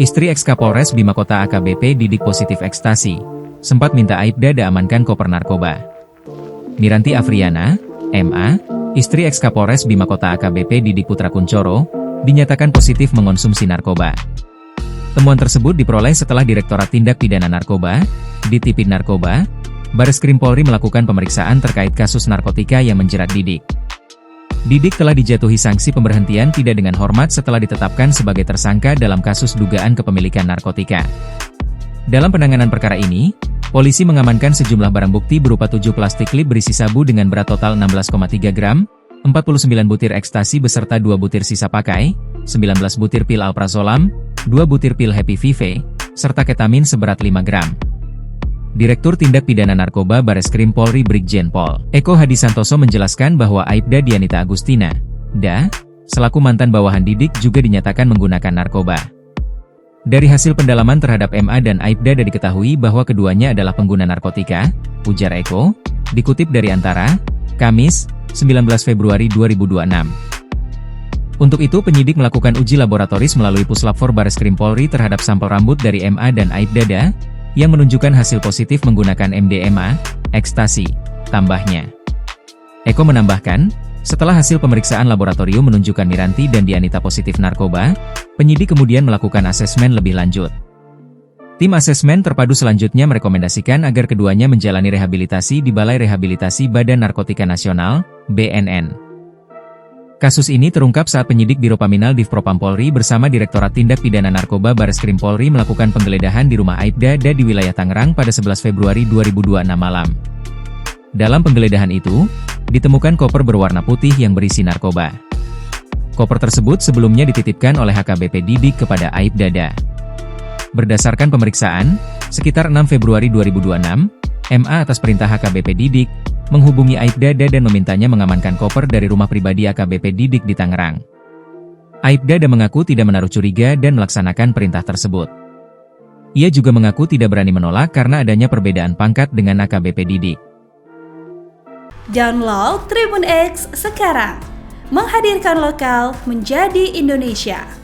Istri eks-Kapolres Bima Kota AKBP Didik positif ekstasi. Sempat minta Aibda amankan koper narkoba. Miranti Afriana, MA, istri eks-Kapolres Bima Kota AKBP Didik Putra Kuncoro, dinyatakan positif mengonsumsi narkoba. Temuan tersebut diperoleh setelah Direktorat Tindak Pidana Narkoba, Ditipid Narkoba, Bareskrim Polri melakukan pemeriksaan terkait kasus narkotika yang menjerat Didik. Didik telah dijatuhi sanksi pemberhentian tidak dengan hormat setelah ditetapkan sebagai tersangka dalam kasus dugaan kepemilikan narkotika. Dalam penanganan perkara ini, polisi mengamankan sejumlah barang bukti berupa 7 plastik klip berisi sabu dengan berat total 16,3 gram, 49 butir ekstasi beserta 2 butir sisa pakai, 19 butir pil alprazolam, 2 butir pil Happy Vive, serta ketamin seberat 5 gram. Direktur Tindak Pidana Narkoba Bareskrim Polri Brigjen Pol Eko Hadisantoso menjelaskan bahwa Aibda Dianita Agustina, DA, selaku mantan bawahan Didik juga dinyatakan menggunakan narkoba. Dari hasil pendalaman terhadap MA dan Aibda diketahui bahwa keduanya adalah pengguna narkotika, ujar Eko, dikutip dari Antara, Kamis, 19 Februari 2026. Untuk itu penyidik melakukan uji laboratoris melalui Puslapfor Bareskrim Polri terhadap sampel rambut dari MA dan Aibda yang menunjukkan hasil positif menggunakan MDMA, ekstasi, tambahnya. Eko menambahkan, setelah hasil pemeriksaan laboratorium menunjukkan Miranti dan Dianita positif narkoba, penyidik kemudian melakukan asesmen lebih lanjut. Tim asesmen terpadu selanjutnya merekomendasikan agar keduanya menjalani rehabilitasi di Balai Rehabilitasi Badan Narkotika Nasional, BNN. Kasus ini terungkap saat penyidik Biro Paminal Divpropam Polri bersama Direktorat Tindak Pidana Narkoba Bareskrim Polri melakukan penggeledahan di rumah Aibda di wilayah Tangerang pada 11 Februari 2026 malam. Dalam penggeledahan itu, ditemukan koper berwarna putih yang berisi narkoba. Koper tersebut sebelumnya dititipkan oleh HKBP Didik kepada Aibda. Berdasarkan pemeriksaan, sekitar 6 Februari 2026, MA atas perintah HKBP Didik, menghubungi Aibda dan memintanya mengamankan koper dari rumah pribadi AKBP Didik di Tangerang. Aibda mengaku tidak menaruh curiga dan melaksanakan perintah tersebut. Ia juga mengaku tidak berani menolak karena adanya perbedaan pangkat dengan AKBP Didik. Download Tribun X sekarang, menghadirkan lokal menjadi Indonesia.